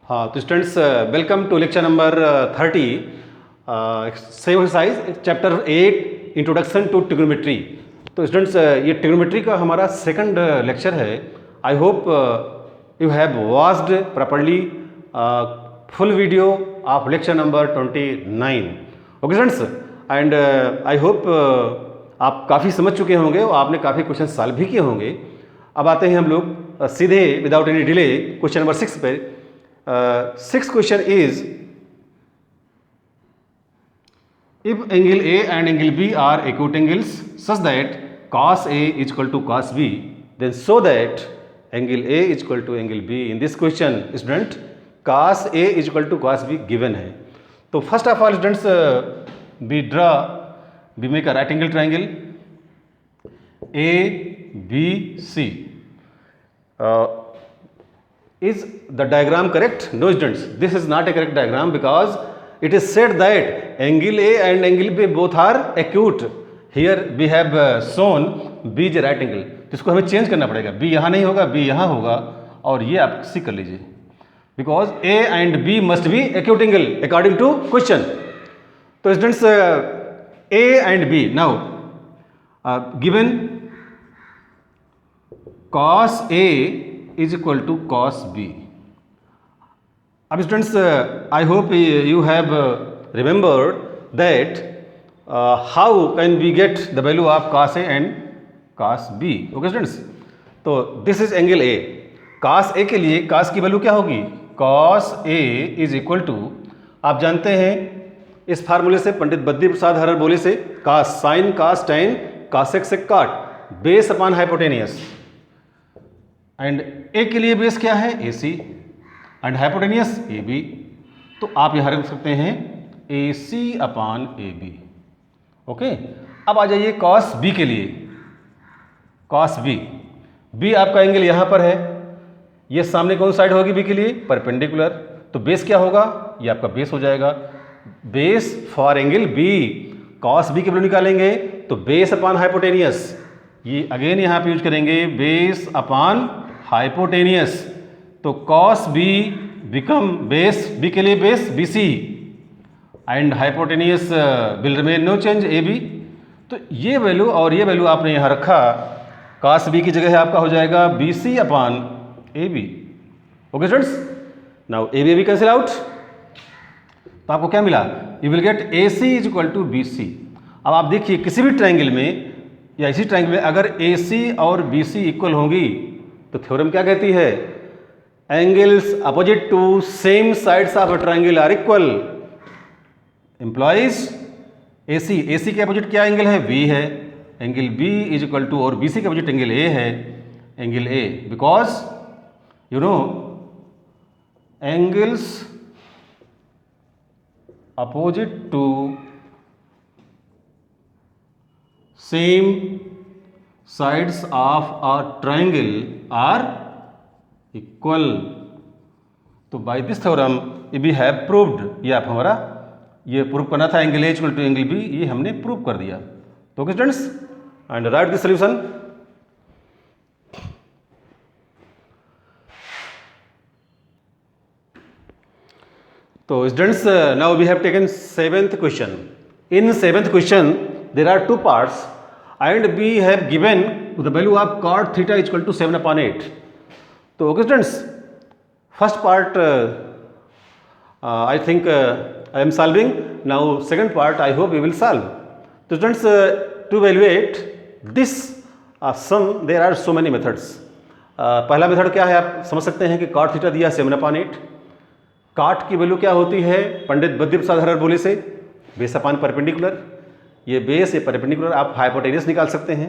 हाँ तो students welcome to lecture number 30 same exercise chapter 8 introduction to trigonometry. तो students ये ट्रिग्नोमेट्री का हमारा सेकंड लेक्चर है। I hope you have watched properly full video of lecture number 29। Okay students, and I hope आप काफ़ी समझ चुके होंगे और आपने काफ़ी क्वेश्चन सॉल्व भी किए होंगे। अब आते हैं हम लोग सीधे without any delay question number 6 पे। Sixth question is, if angle A and angle B are acute angles such that cos A is equal to cos B, then show that angle A is equal to angle B. In this question, student, cos A is equal to cos B given है। तो first of all students, we make a right angle triangle A B C. Is the diagram correct? No students, this is not a correct diagram because it is said that angle A and angle B both are acute. Here we have shown B is a right angle, तो इसको हमें change करना पड़ेगा। B यहाँ नहीं होगा, B यहाँ होगा और ये आप सी कर लीजिए, because A and B must be acute angle according to question. तो students A and B now given cos A is equal to cos B. अब students I hope you have remembered that how can we get the value of cos A and cos B. Okay students, तो this is angle A। cos A के लिए cos की value क्या होगी? cos A is equal to, आप जानते हैं इस फार्मूले से, पंडित बद्री प्रसाद हरर बोले से, cos sin cos tan cos x sec cot base upon hypotenuse. And A के लिए बेस क्या है? AC and hypotenuse AB। तो आप यहां रख सकते हैं AC अपॉन AB। ओके, अब आ जाइए cos B के लिए। cos B आपका एंगल यहां पर है, ये सामने कौन साइड होगी B के लिए? परपेंडिकुलर। तो बेस क्या होगा? ये आपका बेस हो जाएगा। Base for angle B, cos B की वैल्यू निकालेंगे तो बेस अपॉन हाइपोटेनियस, ये अगेन यहां पे यूज करेंगे बेस अपॉन हाइपोटेनियस। तो cos B become base, B के लिए base BC and hypotenuse will remain no change AB। तो ये वैल्यू और ये वैल्यू आपने यहाँ रखा, cos B की जगह आपका हो जाएगा BC upon AB। Okay students, now AB भी कैंसिल आउट, तो आपको क्या मिला? You will get AC is equal to BC। अब आप देखिए किसी भी ट्राइंगल में या इसी ट्राइंगल में अगर AC और BC इक्वल होंगी तो थ्योरम क्या कहती है? Angles opposite to same sides of a triangle are equal, implies AC के अपोजिट क्या एंगल है? V है। Angle B is equal to, और BC के अपोजिट एंगल A है, angle A, because you know angles opposite to same sides of a triangle are equal. तो by this theorem we have proved, ये आप हमारा ये prove करना था, angle A equal to angle B, ये हमने प्रूव कर दिया। तो okay students, and write the solution. तो students now we have taken 7th question. In 7th question there are 2 parts and we have given the value of cot theta is equal to 7/8. तो okay students, first part I think I am solving. Now second part I hope we will solve. तो students to evaluate this sum there are so many methods. पहला method क्या है? आप समझ सकते हैं कि cot theta दिया 7/8। cot की वैल्यू क्या होती है? पंडित बद्री प्रसाद हरर बोले से बेस अपॉन परपेंडिकुलर, ये बेस, ये परपेंडिकुलर, आप हाइपोटेनियस निकाल सकते हैं।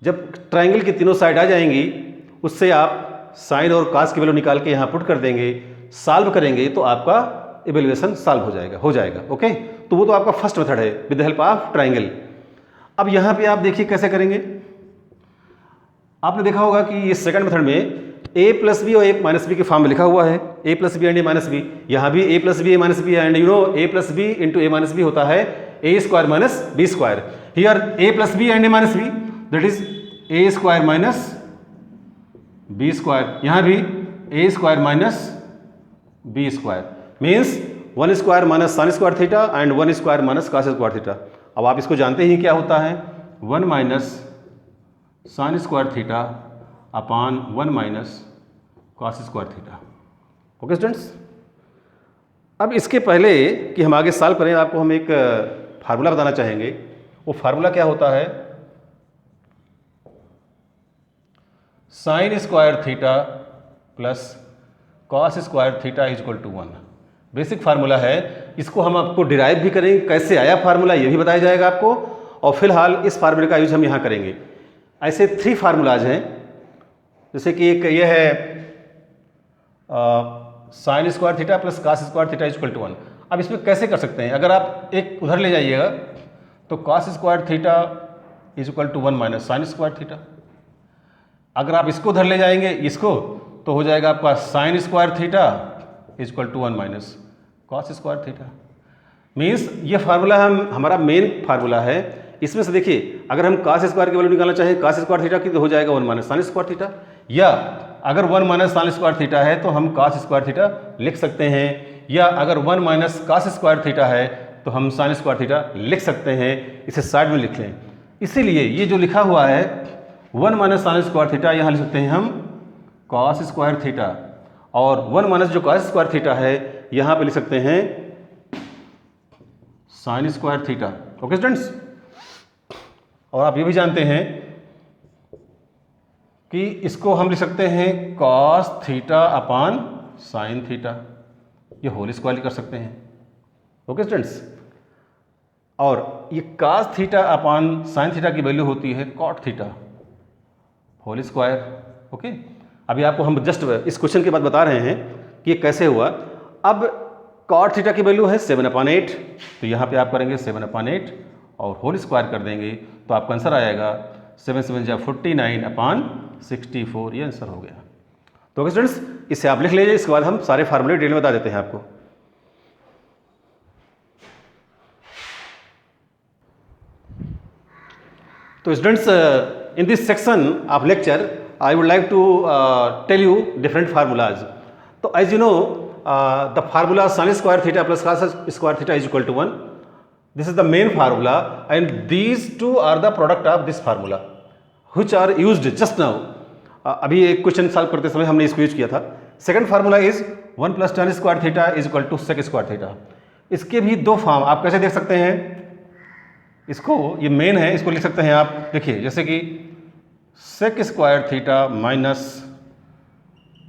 जब ट्राइंगल की तीनों साइड आ जाएंगी उससे आप साइन और कास की वैल्यू निकाल के यहाँ पुट कर देंगे, सॉल्व करेंगे तो आपका इवैल्यूएशन सॉल्व हो जाएगा। ओके, तो वो तो आपका फर्स्ट मेथड है with the help of triangle. अब यहाँ पे आप देखिए कैसे करेंगे। आपने देखा होगा कि ये सेकंड मेथड में A प्लस बी और A माइनस बी के फॉर्म में लिखा हुआ है, A plus B and A minus B. यहाँ भी A plus B A minus B and you know A plus B into A minus B होता है A square minus B square. Here A plus B and A minus B that is A square minus B square. यहाँ भी A square minus B square means 1 square minus sine square theta and 1 square minus cos square theta. अब आप इसको जानते ही क्या होता है, 1 minus sine square theta upon 1 minus cos square theta. Okay students, अब इसके पहले कि हम आगे सॉल्व करें आपको हम एक फार्मूला बताना चाहेंगे। वो फार्मूला क्या होता है, sine square theta plus cos square theta is equal to 1। Basic formula है, इसको हम आपको डिराइव भी करेंगे, कैसे आया फार्मूला ये भी बताया जाएगा आपको, और फिलहाल इस फार्मूले का यूज हम यहाँ करेंगे। ऐसे 3 फार्मूलाज हैं, जैसे कि एक ये है sine square theta plus cos square theta is equal to 1। अब इसमें कैसे कर सकते हैं, अगर आप एक उधर ले जाइएगा तो cos square theta is equal to 1 minus sine square theta. अगर आप इसको उधर ले जाएंगे इसको, तो हो जाएगा आपका sine square theta is equal to 1 minus cos square theta. Means ये फार्मूला हमारा मेन फार्मूला है। इसमें से देखिए, अगर हम कॉस स्क्वायर की वैल्यू निकालना चाहें कॉस स्क्वायर थीटा की, तो हो जाएगा 1 माइनस साइन स्क्वायर थीटा, या अगर 1 माइनस साइन स्क्वायर थीटा है तो हम कॉस स्क्वायर थीटा लिख सकते हैं, या अगर 1 माइनस कॉस स्क्वायर थीटा है तो हम साइन स्क्वायर थीटा लिख सकते हैं। इसे साइड में लिख लें। इसीलिए ये जो लिखा हुआ है 1 माइनस साइन स्क्वायर थीटा, यहाँ लिख सकते हैं हम कॉस स्क्वायर थीटा, और 1 माइनस जो कॉस स्क्वायर थीटा है यहाँ पे लिख सकते हैं sign square theta. Okay students, और आप ये भी जानते हैं कि इसको हम लिख सकते हैं cos theta upon sine theta, ये होल स्क्वायर कर सकते हैं। ओके स्टूडेंट्स, और ये cos theta upon sine theta की वैल्यू होती है cot theta whole square. Okay, अभी आपको हम जस्ट इस क्वेश्चन के बाद बता रहे हैं कि ये कैसे हुआ। अब कॉट थीटा की वैल्यू है 7/8, तो यहाँ पे आप करेंगे 7/8 और होल स्क्वायर कर देंगे, तो आपका आंसर आएगा 7 7 जा 49/64। ये आंसर हो गया। तो स्टूडेंट्स, इसे आप लिख लीजिए, इसके बाद हम सारे फार्मूले डिटेल में बता देते हैं आपको। तो students, in this section of lecture I would like to tell you different formulas. So as you know, the formula sin square theta plus cos square theta is equal to 1. This is the main formula, and these two are the product of this formula which are used just now. अभी एक question solve करते समय हमने इसको use किया था। Second formula is 1 plus tan square theta is equal to sec square theta. इसके भी 2 फॉर्म आप कैसे देख सकते हैं, इसको ये मेन है, इसको लिख सकते हैं आप, देखिए जैसे कि sec square theta minus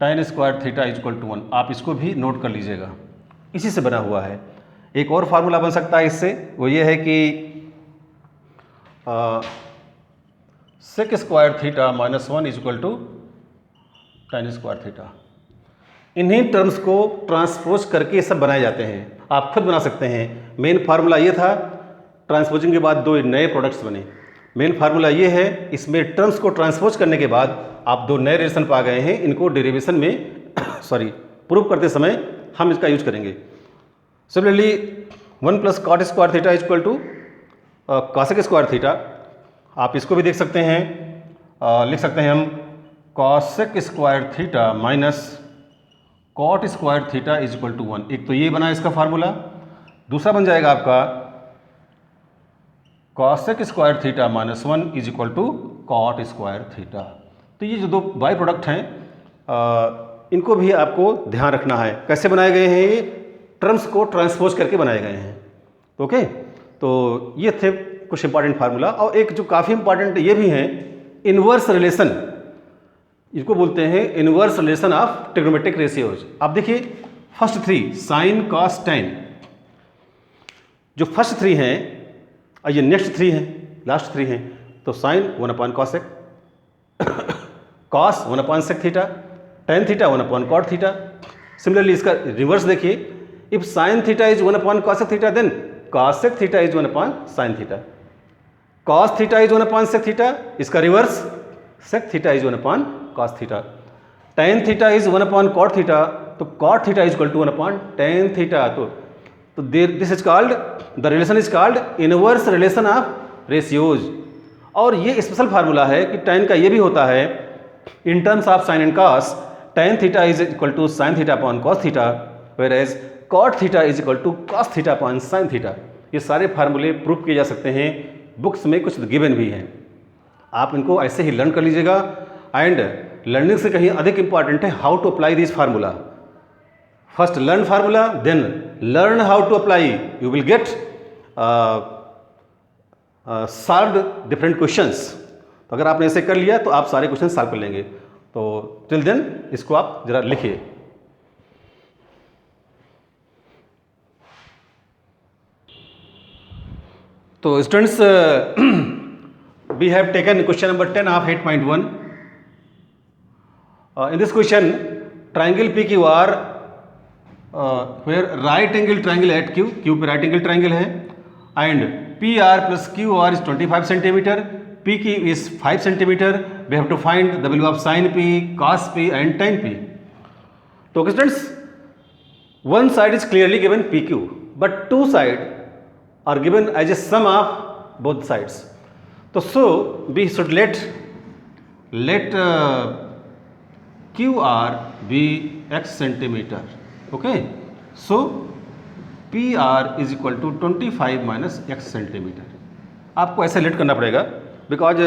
tan square theta is equal to 1। आप इसको भी नोट कर लीजिएगा, इसी से बना हुआ है। एक और फार्मूला बन सकता है इससे, वो ये है कि sec square theta minus 1 is equal to tan square theta. इन्हीं टर्म्स को ट्रांसपोज करके सब बनाए जाते हैं, आप खुद बना सकते हैं। मेन फार्मूला ये था, ट्रांसपोजिंग के बाद 2 नए प्रोडक्ट्स बने। मेन फार्मूला ये है, इसमें टर्म्स को ट्रांसपोज करने के बाद आप 2 नए रिलेशन पा गए हैं। इनको डेरिवेशन में प्रूव करते समय हम इसका यूज करेंगे। Similarly 1 plus cot square theta is equal to cosec square theta, आप इसको भी देख सकते हैं, लिख सकते हैं हम cosec square theta minus cot square theta is equal to 1। एक तो ये बना इसका फार्मूला, दूसरा बन जाएगा आपका cosec square theta minus 1 is equal to cot square theta. तो ये जो 2 बाई प्रोडक्ट हैं, इनको भी आपको ध्यान रखना है। कैसे बनाए गए हैं, ये टर्म्स को ट्रांसपोज करके बनाए गए हैं। ओके, तो ये थे कुछ इंपॉर्टेंट फार्मूला। और एक जो काफ़ी इंपॉर्टेंट ये भी हैं, इनवर्स रिलेशन, इसको बोलते हैं inverse relation of trigonometric ratios. आप देखिए फर्स्ट 3 साइन कॉस टैन, जो फर्स्ट 3 हैं और ये नेक्स्ट 3 हैं, लास्ट 3 हैं, तो sine 1/cosec, cos 1/sec theta, tan theta 1/cot theta. Similarly इसका रिवर्स देखिए, if sine theta is 1/cosec theta then cosec theta is 1/sin theta, cos theta is 1/sec theta, इसका reverse sec theta is 1/cos theta, tan theta is 1/cot theta, तो cot theta is equal to 1/tan theta. तो this is called, the relation is called inverse relation of ratios. और ये special formula है कि tan का ये भी होता है in terms of sine and cos, tan theta is equal to sine theta upon cos theta, where as cot theta is equal to cos theta upon sine theta. ये सारे फार्मूले प्रूव किए जा सकते हैं, बुक्स में कुछ गिवन भी हैं, आप इनको ऐसे ही लर्न कर लीजिएगा। एंड लर्निंग से कहीं अधिक इंपॉर्टेंट है how to apply this formula. First learn formula, then learn how to apply, you will get solve different questions. तो अगर आपने ऐसे कर लिया तो आप सारे क्वेश्चन सॉल्व कर लेंगे। तो टिल देन इसको आप जरा लिखिए। तो students we have taken question number 10 of 8.1. In this question, triangle PQR where right angle triangle at Q पे right angle triangle है, and PR plus QR is 25 centimeter, PQ is 5 centimeter. We have to find the value of sin P, cos P and tan P. तो students, one side is clearly given PQ, but two sides are given as a sum of both sides. So we should let QR be x centimeter. Okay, so PR is equal to 25 minus x centimeter. आपको ऐसे late करना पड़ेगा because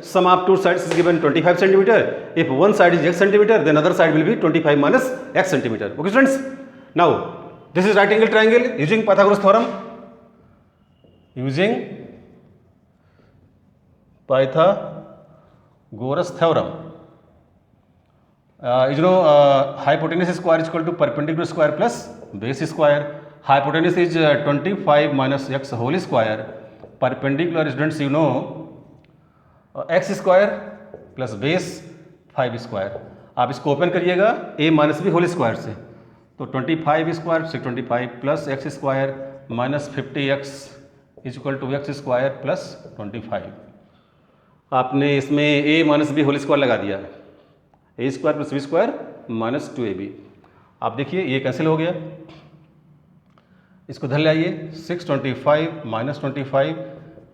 sum of two sides is given 25 centimeter. If one side is x centimeter, then other side will be 25 minus x centimeter. Okay students, now this is right angle triangle using Pythagoras theorem. Using Pythagoras theorem, hypotenuse square is equal to perpendicular square plus base square. Hypotenuse is 25 minus x whole square. Perpendicular students, you know, x square plus base 5 square. आप इसको open करिएगा a minus B whole square से, तो 25 square 625 plus X square minus 50x is equal to X square plus 25। आपने इसमें a minus B whole square लगा दिया, a square plus B square minus 2ab। आप देखिए ये कैंसिल हो गया, इसको धर ले आइए 625 माइनस 25,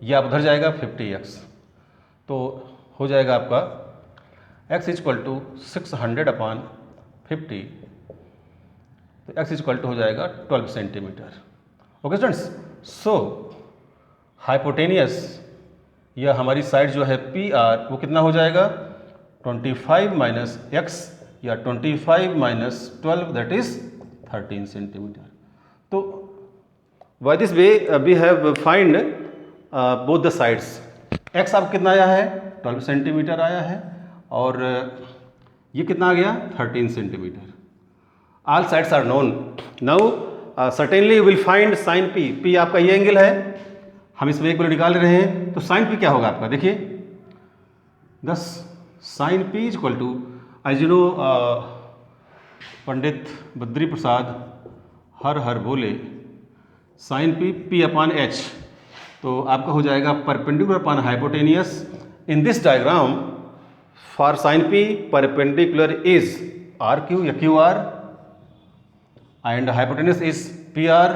ये आप उधर जाएगा 50x, तो हो जाएगा आपका x इक्वल टू 600 अपॉन 50, तो x इक्वल टू हो जाएगा 12 सेंटीमीटर। ओके स्टूडेंट्स, सो हाइपोटेनियस या हमारी साइड जो है PR वो कितना हो जाएगा 25 माइनस x या 25 माइनस 12 दैट इज 13 सेंटीमीटर। तो by this way we have find both the sides. x आपको कितना आया है 12 सेंटीमीटर आया है, और ये कितना आ गया 13 centimetre. All sides are known. Now certainly you will find sine P। P आपका ये एंगल है, हम इसमें एक वैल्यू निकाल रहे हैं, तो साइन P क्या होगा आपका, देखिए दस sine P is equal to as you know Pandit Badri Prasad हर हर बोले साइन P अपॉन H, तो आपका हो जाएगा perpendicular upon hypotenuse. In this diagram for sine P perpendicular is RQ या QR and hypotenuse is PR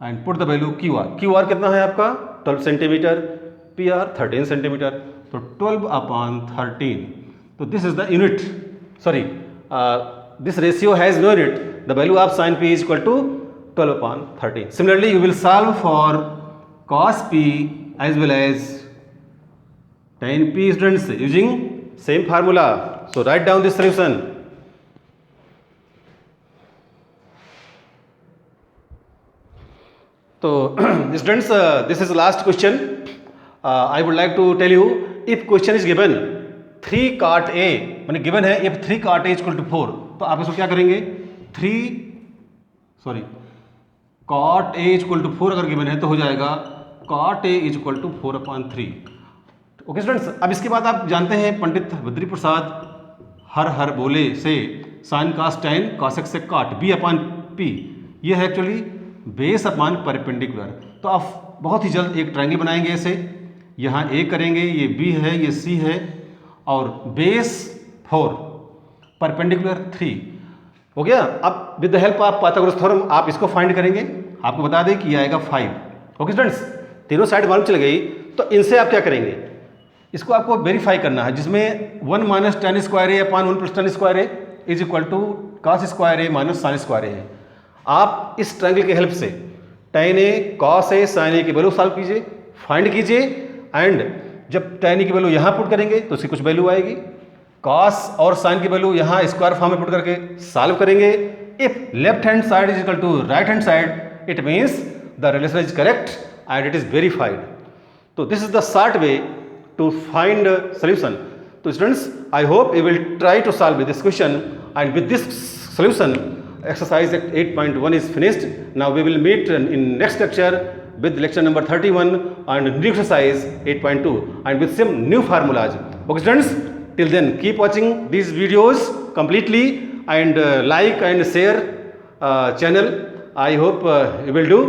and put the value QR। QR कितना है आपका 12 सेंटीमीटर, PR 13 सेंटीमीटर, तो 12 अपॉन 13, तो this is the unit, sorry this ratio has no unit, the value of sine P is equal to 12 upon 13। Similarly you will solve for cos P as well as tan P students using same formula. So write down this solution. तो students this is last question. I would like to tell you, if question is given 3 cot A, मैंने given है इफ 3 cot A equal to 4, तो आप इसको क्या करेंगे cot A equal to 4 अगर गिवन है तो हो जाएगा cot A is equal to 4 upon 3। Okay students, अब इसके बाद आप जानते हैं पंडित बद्री प्रसाद हर हर बोले से साइन कास टैन कॉस एक्स से cot B अपॉन P, ये है एक्चुअली बेस अपॉन परपेंडिकुलर। तो आप बहुत ही जल्द एक ट्रायंगल बनाएंगे ऐसे, यहाँ A करेंगे, ये B है, ये C है, और बेस 4 परपेंडिकुलर 3 हो गया। अब with the help of Pythagoras theorem आप इसको फाइंड करेंगे, आपको बता दें कि ये आएगा 5। ओके स्टूडेंट्स, तीनों साइड मालूम चल गई, तो इनसे आप क्या करेंगे, इसको आपको वेरीफाई करना है, जिसमें 1 minus tan square A upon 1 plus tan square A is equal to cos square A minus sine square A है। आप इस ट्रायंगल की हेल्प से tan ए cos ए sin ए की वैल्यू सॉल्व कीजिए, फाइंड कीजिए, एंड जब tan ए की वैल्यू यहाँ पुट करेंगे तो उसकी कुछ वैल्यू आएगी, cos और sin की वैल्यू यहाँ स्क्वायर फॉर्म में पुट करके सॉल्व करेंगे। If left hand side is equal to right hand side, it means the relation is correct and it is verified. तो this is the short way to find a solution. So students, I hope you will try to solve this question, and with this solution exercise 8.1 is finished. Now we will meet in next lecture with lecture number 31 and new exercise 8.2 and with some new formulas. Okay students, till then keep watching these videos completely and like and share channel. I hope you will do,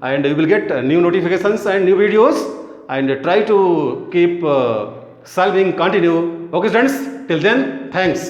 and you will get new notifications and new videos, and try to keep solving continue. Okay students, till then, thanks.